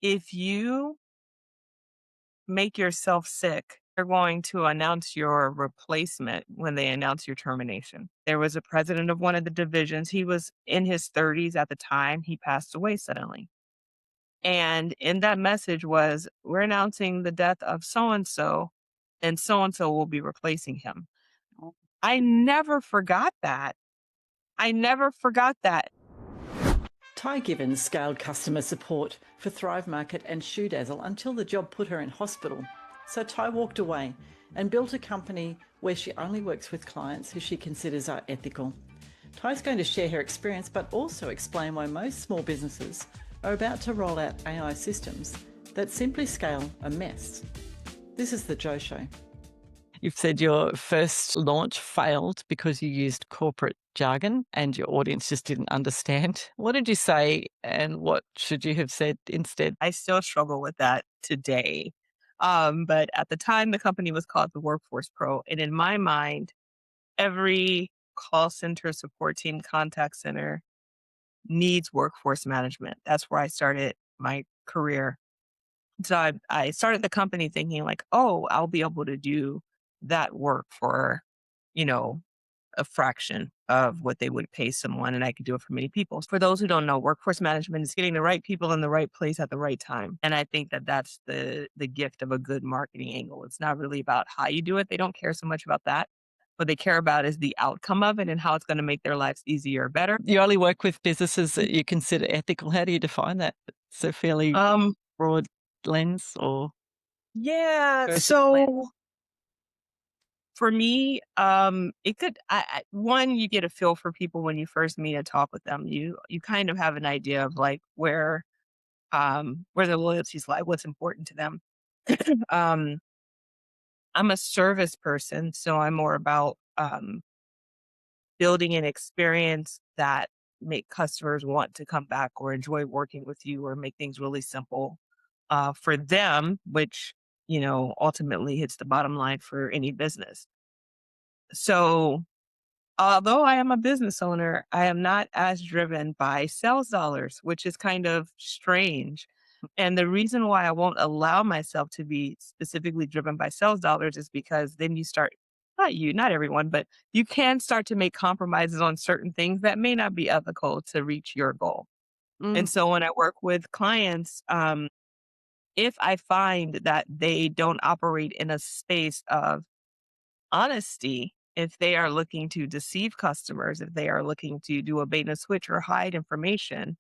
If you make yourself sick, they're going to announce your replacement when they announce your termination. There was a president of one of the divisions. He was in his 30s at the time. He passed away suddenly. And in that message was, we're announcing the death of and so and so will be replacing him. I never forgot that. I never forgot that. Ty Givens scaled customer support for Thrive Market and Shoe Dazzle until the job put her in hospital. So Ty walked away and built a company where she only works with clients who she considers are ethical. Ty's going to share her experience but also explain why most small businesses are about to roll out AI systems that simply scale a mess. This is The Joe Show. You've said your first launch failed because you used corporate jargon and your audience just didn't understand. What did you say and what should you have said instead? I still struggle with that today. But at the time, the company was called the Workforce Pro. And in my mind, every call center, support team, contact center needs workforce management. That's where I started my career. So I started the company thinking like, oh, I'll be able to do that work for, you know, a fraction of what they would pay someone, and I could do it for many people. For those who don't know, workforce management is getting the right people in the right place at the right time. And I think that that's the gift of a good marketing angle. It's not really about how you do it. They don't care so much about that. What they care about is the outcome of it and how it's going to make their lives easier or better. You only work with businesses that you consider ethical. How do you define that? It's a fairly Um, broad lens or yeah. personal lens? So for me, it could one, you get a feel for people when you first meet and talk with them. You kind of have an idea of like where their loyalties lie, what's important to them. um, I'm a service person, so I'm more about building an experience that make customers want to come back or enjoy working with you or make things really simple for them, which ultimately hits the bottom line for any business. So although I am a business owner, I am not as driven by sales dollars, which is kind of strange. And the reason why I won't allow myself to be specifically driven by sales dollars is because then you start, not you, not everyone, but you can start to make compromises on certain things that may not be ethical to reach your goal. Mm, And so when I work with clients, if I find that they don't operate in a space of honesty, if they are looking to deceive customers, if they are looking to do a bait and switch or hide information,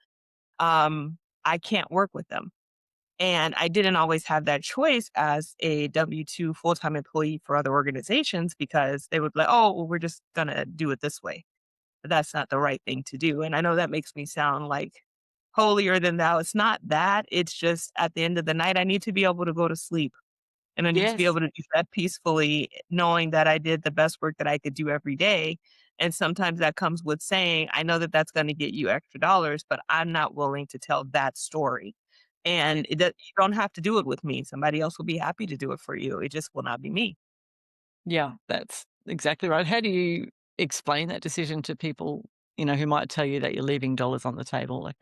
I can't work with them. And I didn't always have that choice as a W-2 full-time employee for other organizations because they would be like, oh, well, we're just going to do it this way. But that's not the right thing to do. And I know that makes me sound like holier than thou. It's not that. It's just at the end of the night, I need to be able to go to sleep and I need to be yes. able to do that peacefully, knowing that I did the best work that I could do every day. And sometimes that comes with saying, I know that that's going to get you extra dollars, but I'm not willing to tell that story. And you don't have to do it with me. Somebody else will be happy to do it for you. It just will not be me. Yeah, that's exactly right. How do you explain that decision to people, who might tell you that you're leaving dollars on the table? Like,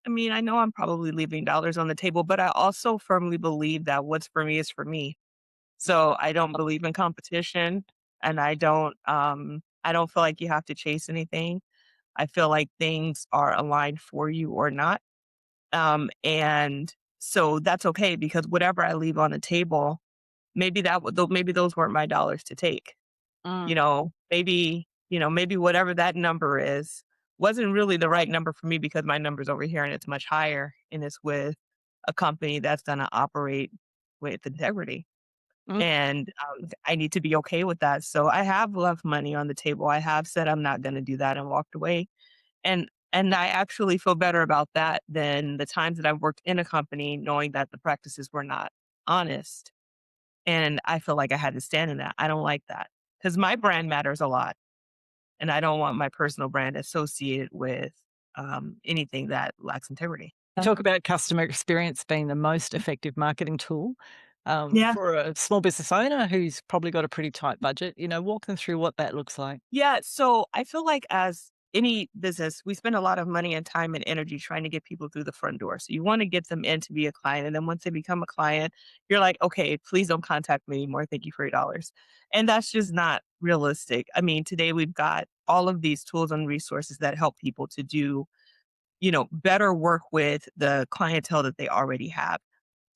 I mean, I know I'm probably leaving dollars on the table, but I also firmly believe that what's for me is for me. So I don't believe in competition and I don't feel like you have to chase anything. I feel like things are aligned for you or not. And so that's okay because whatever I leave on the table, maybe those weren't my dollars to take. mm, Maybe whatever that number is wasn't really the right number for me because my number's over here and it's much higher and it's with a company that's going to operate with integrity. mm, And I need to be okay with that. So I have left money on the table. I have said I'm not going to do that and walked away. And I actually feel better about that than the times that I've worked in a company knowing that the practices were not honest. And I feel like I had to stand in that. I don't like that because my brand matters a lot. And I don't want my personal brand associated with anything that lacks integrity. you talk about customer experience being the most effective marketing tool Yeah. for a small business owner who's probably got a pretty tight budget. Walk them through what that looks like. Yeah. So I feel like as any business, we spend a lot of money and time and energy trying to get people through the front door. So you want to get them in to be a client. And then once they become a client, you're like, okay, please don't contact me anymore. Thank you for your dollars. And that's just not realistic. I mean, today we've got all of these tools and resources that help people to do, better work with the clientele that they already have.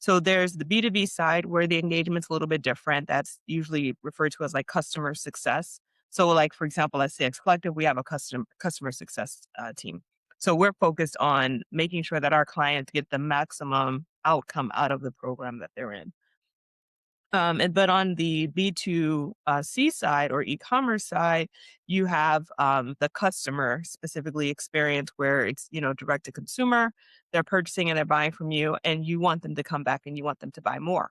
So there's the B2B side where the engagement's a little bit different. That's usually referred to as like customer success. So like, for example, at CX Collective, we have a customer success team. So we're focused on making sure that our clients get the maximum outcome out of the program that they're in. But on the B2C side or e-commerce side, you have the customer specifically experience where it's, direct to consumer, they're purchasing and they're buying from you, and you want them to come back and you want them to buy more.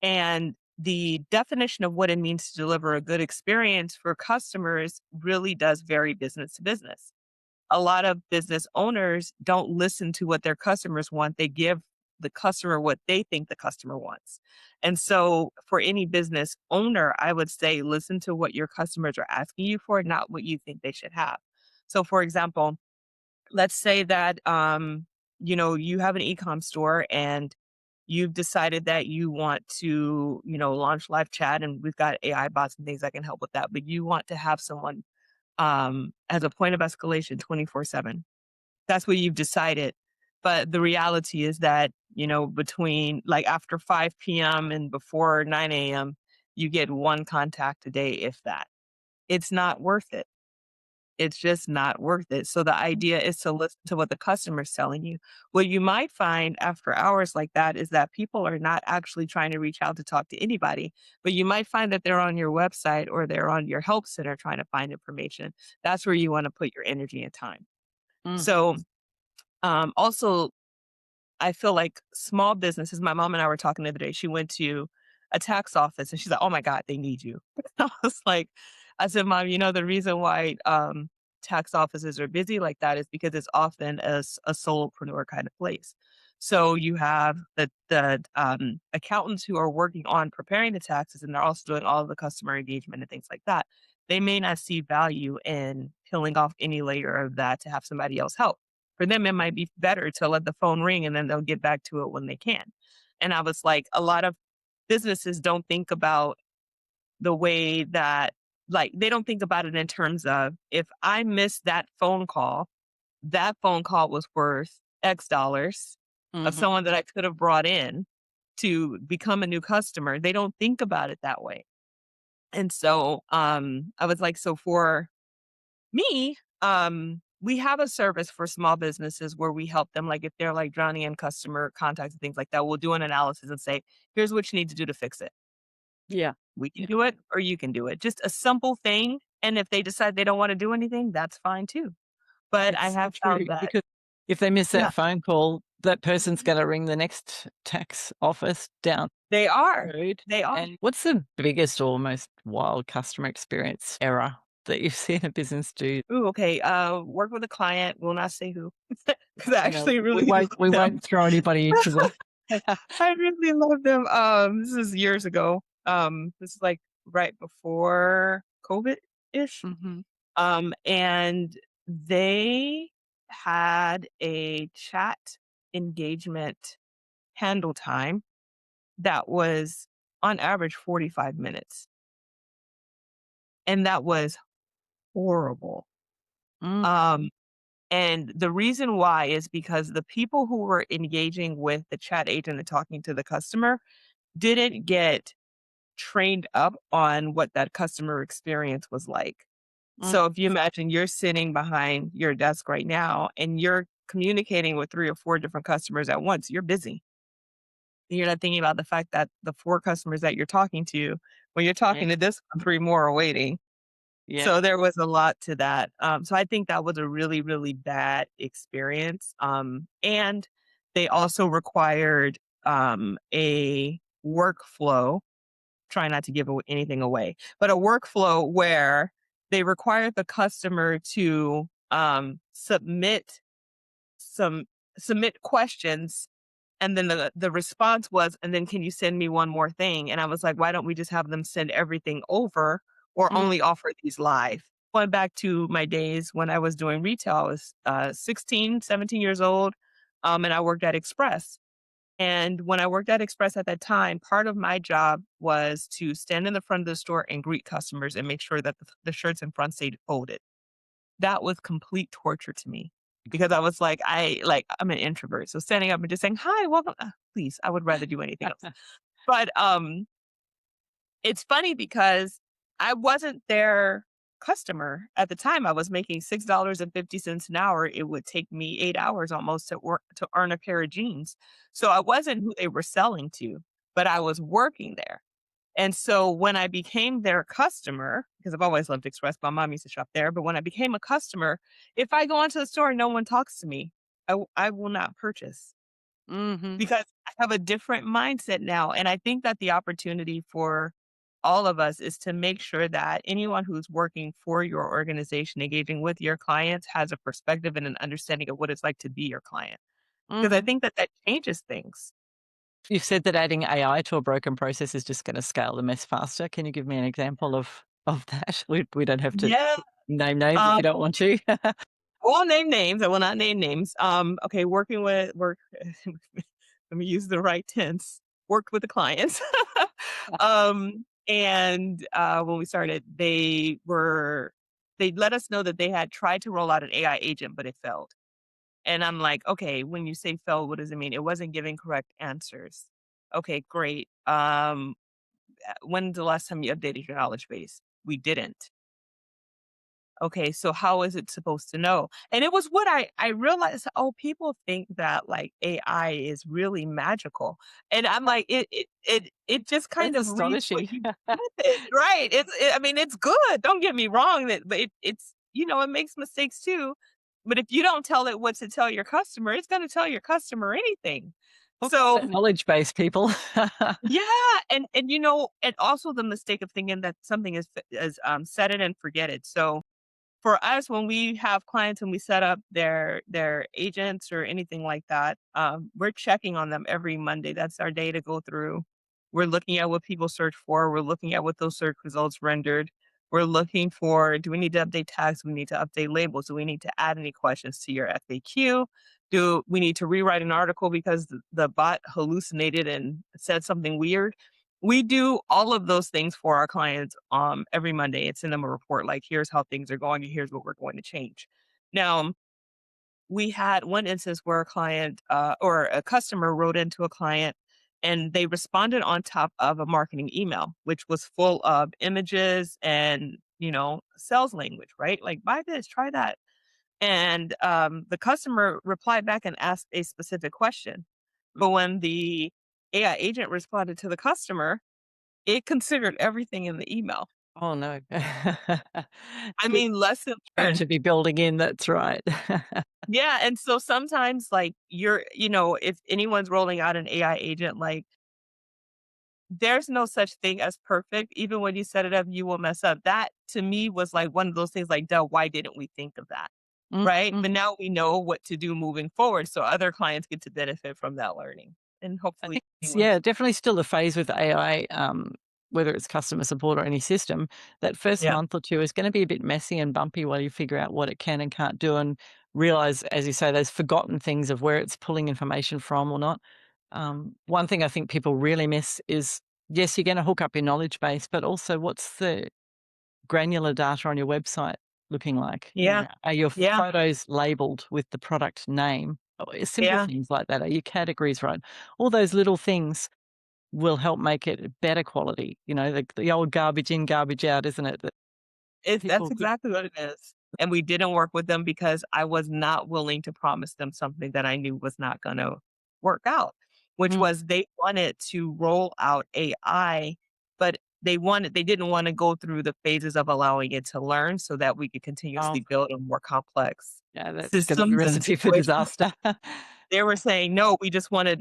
And the definition of what it means to deliver a good experience for customers really does vary business to business. A lot of business owners don't listen to what their customers want. They give the customer what they think the customer wants. And so for any business owner, I would say listen to what your customers are asking you for, not what you think they should have. So for example, let's say that you have an e-com store and you've decided that you want to, launch live chat, and we've got AI bots and things that can help with that, but you want to have someone as a point of escalation 24/7. That's what you've decided. But the reality is that, between like after 5 p.m. and before 9 a.m., you get one contact a day, if that. It's not worth it. It's just not worth it. So the idea is to listen to what the customer's telling you. What you might find after hours like that is that people are not actually trying to reach out to talk to anybody, but you might find that they're on your website or they're on your help center trying to find information. That's where you want to put your energy and time. Mm. So also I feel like small businesses, my mom and I were talking the other day. She went to a tax office and she's like, "Oh my God, they need you." I said, "Mom, the reason why tax offices are busy like that is because it's often a solopreneur kind of place. So you have the accountants who are working on preparing the taxes, and they're also doing all of the customer engagement and things like that. They may not see value in peeling off any layer of that to have somebody else help. For them, it might be better to let the phone ring and then they'll get back to it when they can." And I was like, a lot of businesses don't think about the way that, like, they don't think about it in terms of, if I miss that phone call was worth X dollars of Mhm. someone that I could have brought in to become a new customer. They don't think about it that way. And so I was like, so for me, we have a service for small businesses where we help them. Like if they're like drowning in customer contacts and things like that, we'll do an analysis and say, here's what you need to do to fix it. Yeah. We can Yeah. do it or you can do it. Just a simple thing. And if they decide they don't want to do anything, that's fine too. But I It's so have found true that, because if they miss yeah, that phone call, that person's mhm, gonna ring the next tax office down they the are. road. They are. And what's the biggest or most wild customer experience error that you've seen a business do? Ooh, okay. Work with a client. Will not say who. Because I No, actually we really won't love we them. won't throw anybody into the I really love them. This is years ago. This is like right before COVID-ish. Mhm. And they had a chat engagement handle time that was on average 45 minutes. And that was horrible. Mm, Um, and the reason why is because the people who were engaging with the chat agent and talking to the customer didn't get trained up on what that customer experience was like. mm, So if you imagine you're sitting behind your desk right now and you're communicating with 3 or 4 different customers at once, you're busy. You're not thinking about the fact that the 4 customers that you're talking to, when you're yeah, talking to this one, 3 more are waiting. yeah. So there was a lot to that. So I think that was a really, really bad experience. And they also required a workflow. Try not to give anything away, but a workflow where they required the customer to some submit questions, and then the response was, and then can you send me one more thing? And I was like, why don't we just have them send everything over or Mm, only offer these live? going back to my days when I was doing retail, I was 16, 17 years old, and I worked at Express. And when I worked at Express at that time, part of my job was to stand in the front of the store and greet customers and make sure that the shirts in front stayed folded. That was complete torture to me because I was I'm an introvert. So standing up and just saying, "Hi, welcome." Please, I would rather do anything else. But it's funny because I wasn't their customer at the time. I was making $6.50 an hour. It would take me 8 hours almost to work to earn a pair of jeans. So I wasn't who they were selling to, but I was working there. And so when I became their customer, because I've always loved Express, my mom used to shop there. But when I became a customer, if I go into the store and no one talks to me, I will not purchase Mhm. because I have a different mindset now. And I think that the opportunity for all of us is to make sure that anyone who's working for your organization, engaging with your clients, has a perspective and an understanding of what it's like to be your client. Because I Mhm. think that that changes things. You've said that adding AI to a broken process is just gonna scale the mess faster. Can you give me an example of that? We don't have to Yeah. name names if Um, you don't want to. I won't name names. I will not name names. Okay, working with work. Let me use the right tense. Worked with the clients. And when we started, they let us know that they had tried to roll out an AI agent, but it failed. And I'm like, okay, when you say failed, what does it mean? It wasn't giving correct answers. Okay, great. When's the last time you updated your knowledge base? We didn't. Okay, so how is it supposed to know? And it was what I realized, oh, people think that like AI is really magical. And I'm like, it just kind That's of reads what astonishing. you give it, right? I mean, it's good. Don't get me wrong, but it's it makes mistakes too. But if you don't tell it what to tell your customer, it's going to tell your customer anything. Talk about So that knowledge base, people. yeah, and and also the mistake of thinking that something is set it and forget it. So for us, when we have clients and we set up their agents or anything like that, we're checking on them every Monday. That's our day to go through. We're looking at what people search for. We're looking at what those search results rendered. We're looking for, do we need to update tags? Do we need to update labels? Do we need to add any questions to your FAQ? Do we need to rewrite an article because the bot hallucinated and said something weird? We do all of those things for our clients every Monday and send them a report like, here's how things are going and here's what we're going to change. Now, we had one instance where a client or a customer wrote into a client and they responded on top of a marketing email, which was full of images and, sales language, right? Like, buy this, try that. And the customer replied back and asked a specific question. But when the AI agent responded to the customer, it considered everything in the email. Oh, no. I Good mean, lesson to learned. be building in, that's right. Yeah, and so sometimes, like, if anyone's rolling out an AI agent, like, there's no such thing as perfect. Even when you set it up, you will mess up. That to me was like one of those things like, duh, why didn't we think of that? Right? But Mhm. now we know what to do moving forward, so other clients get to benefit from that learning, and I hopefully think it's, anyone. yeah, definitely still a phase with AI, whether it's customer support or any system. That first Yeah. month or 2 is gonna be a bit messy and bumpy while you figure out what it can and can't do and realize, as you say, those forgotten things of where it's pulling information from or not. One thing I think people really miss is, yes, you're gonna hook up your knowledge base, but also what's the granular data on your website looking like? You Yeah. know, are your Yeah. photos labeled with the product name? Simple Yeah. things like that. Are your categories right? All those little things will help make it better quality. You know, the old garbage in, garbage out, isn't it? That That's people could. exactly what it is. And we didn't work with them because I was not willing to promise them something that I knew was not gonna work out, which Mm. was they wanted to roll out AI, but they didn't wanna go through the phases of allowing it to learn so that we could Oh, continuously build on more complex yeah, that's going to be a systems and recipe for situations. disaster. They were saying, "No, we just wanna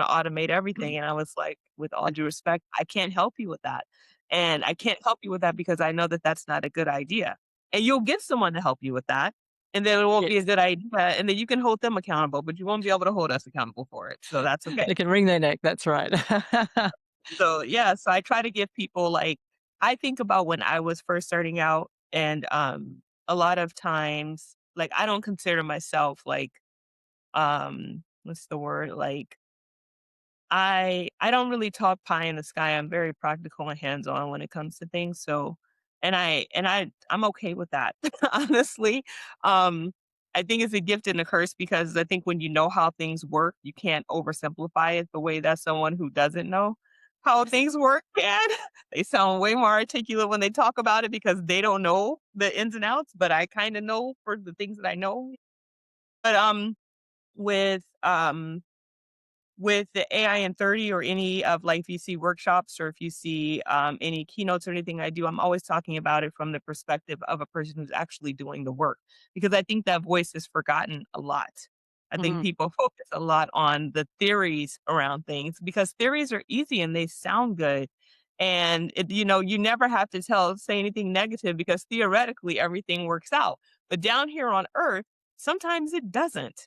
automate everything," and I was like, "With all due respect, I can't help you with that, and I can't help you with that because I know that that's not a good idea, and you'll get someone to help you with that, and then it won't be a Yes, good idea, and then you can hold them accountable, but you won't be able to hold us accountable for it, so that's okay." they can wring their neck. That's right. So, yeah, so I try to give people, like, I think about when I was first starting out And a lot of times, like, I don't consider myself like, what's the word? Like, I don't really talk pie in the sky. I'm very practical and hands-on when it comes to things. So I'm okay with that, honestly. Um, I think it's a gift and a curse because I think when you know how things work, you can't oversimplify it the way that someone who doesn't know how things work can. They sound way more articulate when they talk about it because they don't know the ins and outs, but I kind of know for the things that I know. But with with the AI in 30 or any of like if you see workshops or if you see any keynotes or anything I do, I'm always talking about it from the perspective of a person who's actually doing the work because I think that voice is forgotten a lot. I think Mm, people focus a lot on the theories around things because theories are easy and they sound good. And you never have to say anything negative because theoretically everything works out. But down here on earth, sometimes it doesn't.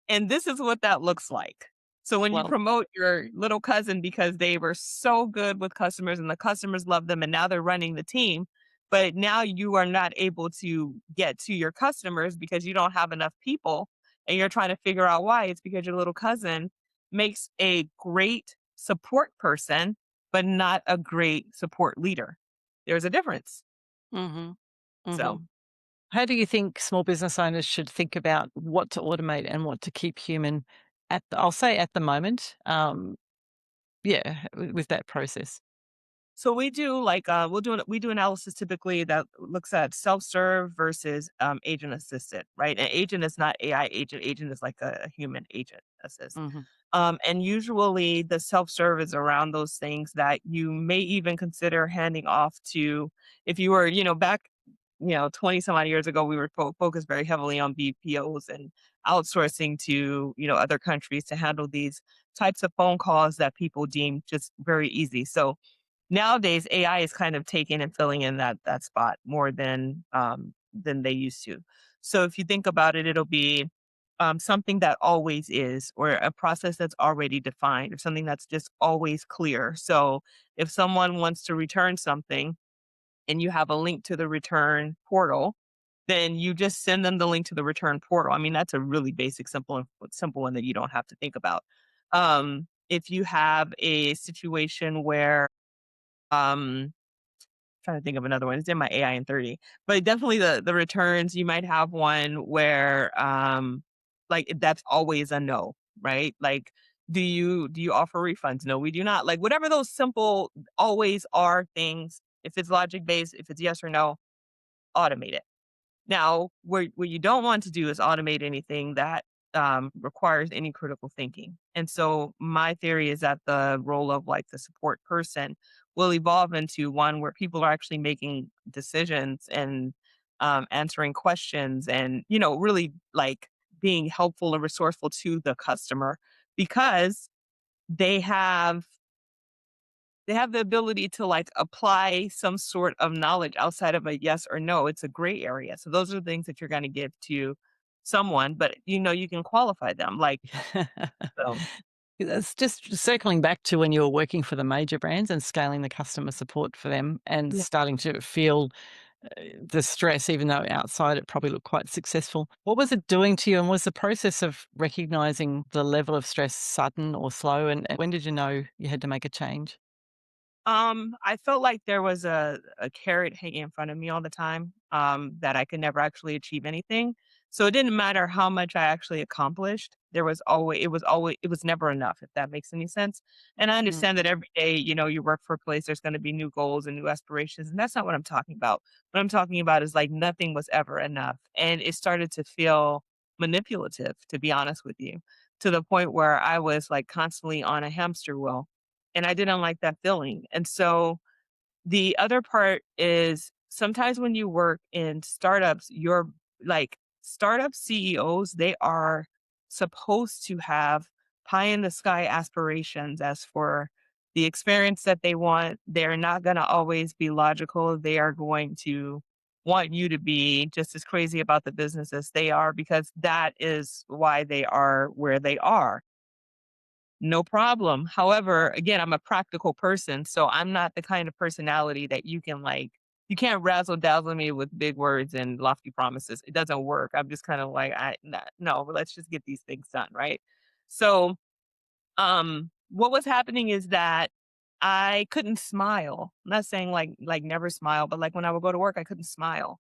And this is what that looks like. So when you well, promote your little cousin because they were so good with customers and the customers love them and now they're running the team, but now you are not able to get to your customers because you don't have enough people and you're trying to figure out why, it's because your little cousin makes a great support person, but not a great support leader. There's a difference. hmm hmm So how do you think small business owners should think about what to automate and what to keep human I'll say at the moment? Yeah, with that process. So we do like we do analysis typically that looks at self-serve versus agent assisted, right? An agent is not AI agent. Agent is like a human agent assist. Hmm. And usually the self-serve is around those things that you may even consider handing off to if you were, back, 20 some odd years ago, we were focused very heavily on BPOs and outsourcing to, other countries to handle these types of phone calls that people deem just very easy. So nowadays, AI is kind of taking and filling in that spot more than they used to. So if you think about it, it'll be something that always is, or a process that's already defined, or something that's just always clear. So if someone wants to return something and you have a link to the return portal, then you just send them the link to the return portal. I mean, that's a really basic, simple one that you don't have to think about. If you have a situation where um trying to think of another one. It's in my AI in 30. But definitely the returns, you might have one where like that's always a no, right? Like do you offer refunds? No, we do not. Like whatever those simple always are things, if it's logic based, if it's yes or no, automate it. Now, where you don't want to do is automate anything that requires any critical thinking. And so, my theory is that the role of like the support person will evolve into one where people are actually making decisions and answering questions, and really like being helpful and resourceful to the customer because they have they have the ability to, like, apply some sort of knowledge outside of a yes or no. It's a gray area. So those are the things that you're gonna give to someone, but, you can qualify them, like, so It's just circling back to when you were working for the major brands and scaling the customer support for them and yeah. starting to feel the stress, even though outside it probably looked quite successful. What was it doing to you? And was the process of recognizing the level of stress sudden or slow? And when did you know you had to make a change? I felt like there was a carrot hanging in front of me all the time, that I could never actually achieve anything. So it didn't matter how much I actually accomplished. It was never enough, if that makes any sense. And I Mm. understand that every day, you work for a place, there's going to be new goals and new aspirations. And that's not what I'm talking about. What I'm talking about is like nothing was ever enough. And it started to feel manipulative, to be honest with you, to the point where I was like constantly on a hamster wheel and I didn't like that feeling. And so the other part is sometimes when you work in startups, you're like startup CEOs, they are supposed to have pie in the sky aspirations as for the experience that they want. They're not going to always be logical. They are going to want you to be just as crazy about the business as they are because that is why they are where they are. No problem. However, again, I'm a practical person, so I'm not the kind of personality that you can like. You can't razzle dazzle me with big words and lofty promises. It doesn't work. I'm just kind of like, no, let's just get these things done, right? So, what was happening is that I couldn't smile. I'm not saying like never smile, but like when I would go to work, I couldn't smile.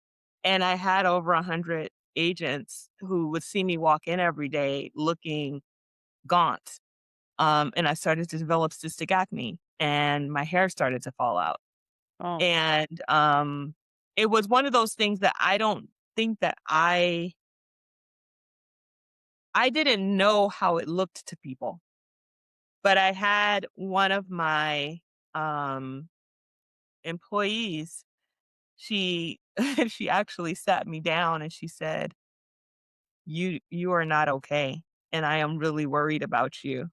And I had over 100 agents who would see me walk in every day looking gaunt. And I started to develop cystic acne and my hair started to fall out. Oh. And it was one of those things that I don't think that I didn't know how it looked to people. But I had one of my um employees, she she actually sat me down and she said, you are not okay. And I am really worried about you.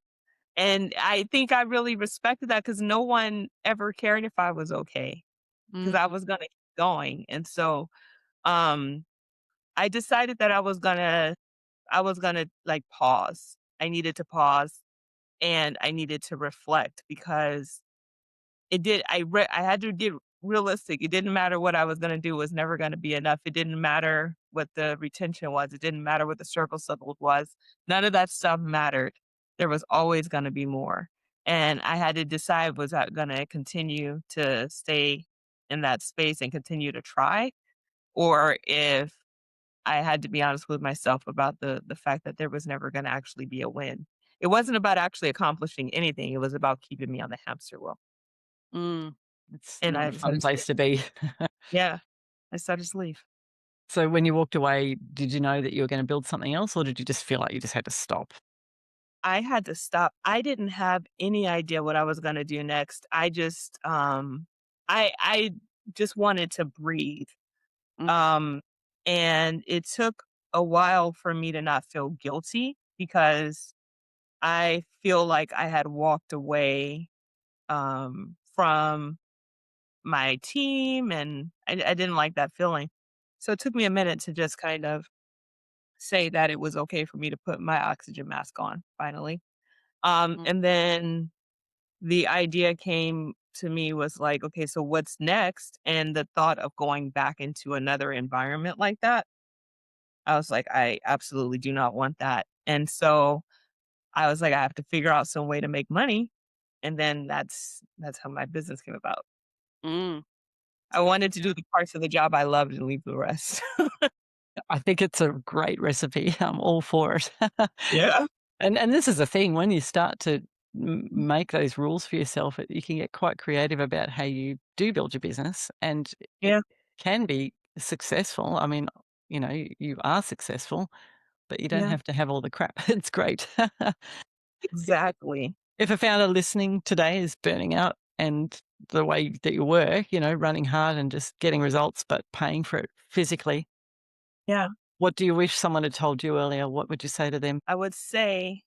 And I think I really respected that because no one ever cared if I was okay because I Mm, was gonna keep going. And so um I decided that I was gonna like pause. I needed to pause and I needed to reflect because I had to get realistic. It didn't matter what I was gonna do, it was never gonna be enough. It didn't matter what the retention was, it didn't matter what the circle signal was. None of that stuff mattered. There was always gonna be more. And I had to decide, was I gonna continue to stay in that space and continue to try? Or if I had to be honest with myself about the fact that there was never gonna actually be a win. It wasn't about actually accomplishing anything, it was about keeping me on the hamster wheel. mm. It's And not I a fun decided to place to be. yeah, I decided to leave. So when you walked away, did you know that you were gonna build something else, or did you just feel like you just had to stop? I had to stop. I didn't have any idea what I was gonna do next. I just wanted to breathe. Mm, Um, and it took a while for me to not feel guilty because I feel like I had walked away, from my team, and I didn't like that feeling. So it took me a minute to just kind of say that it was okay for me to put my oxygen mask on finally. mm, And then the idea came to me was like, okay, so what's next? And the thought of going back into another environment like that, I was like, I absolutely do not want that. And so I was like, I have to figure out some way to make money. And then that's how my business came about. mm. I wanted to do the parts of the job I loved and leave the rest. I think it's a great recipe. I'm all for it. Yeah. And this is the thing, when you start to make those rules for yourself, you can get quite creative about how you do build your business, and it Yeah. can be successful. I mean, you are successful, but you don't Yeah. have to have all the crap. It's great. Exactly. If a founder listening today is burning out and the way that you work, running hard and just getting results, but paying for it physically, Yeah. what do you wish someone had told you earlier? What would you say to them? I would say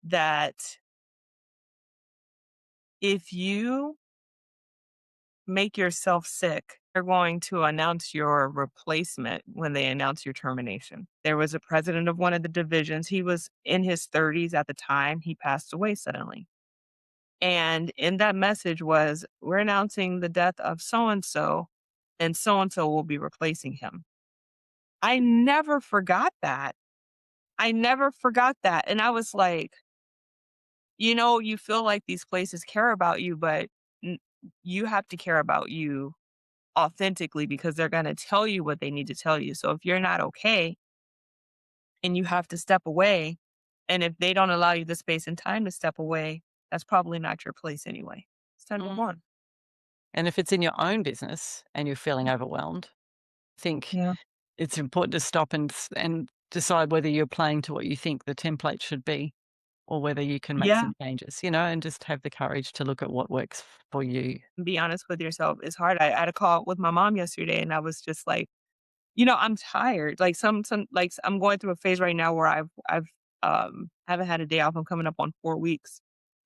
that if you make yourself sick, they're going to announce your replacement when they announce your termination. There was a president of one of the divisions. He was in his 30s at the time. He passed away suddenly. And in that message was, we're announcing the death of and so and so will be replacing him. I never forgot that. I never forgot that. And I was like, you feel like these places care about you, but n- you have to care about you authentically because they're going to tell you what they need to tell you. So if you're not okay and you have to step away, and if they don't allow you the space and time to step away, that's probably not your place anyway. It's time to move Mm. on. And if it's in your own business and you're feeling overwhelmed, I think Yeah. it's important to stop and decide whether you're playing to what you think the template should be, or whether you can make Yeah. some changes, and just have the courage to look at what works for you. Be honest with yourself. It's hard. I had a call with my mom yesterday and I was just like, I'm tired. Like I'm going through a phase right now where I've haven't had a day off. I'm coming up on 4 weeks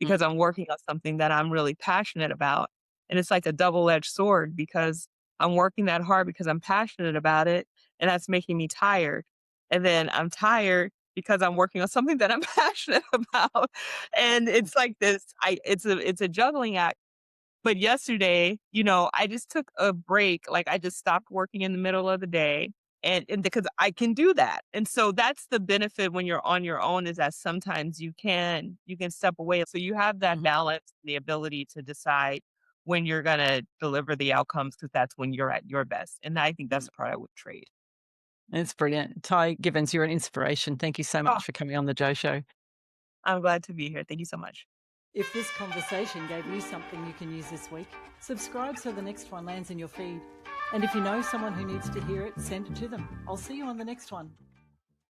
Mm, because I'm working on something that I'm really passionate about. And it's like a double-edged sword because I'm working that hard because I'm passionate about it and that's making me tired. And then I'm tired because I'm working on something that I'm passionate about. And it's like this it's a juggling act. But yesterday, I just took a break, like, I just stopped working in the middle of the day, and because I can do that, and so that's the benefit when you're on your own is that sometimes you can step away, so you have that Mhm. balance, the ability to decide when you're gonna deliver the outcomes because that's when you're at your best, and I think that's Mm. the part I would trade. It's brilliant. Ty Givens, you're an inspiration. Thank you so Oh, much for coming on the Joe Show. I'm glad to be here. Thank you so much. If this conversation gave you something you can use this week, subscribe so the next one lands in your feed. And if you know someone who needs to hear it, send it to them. I'll see you on the next one.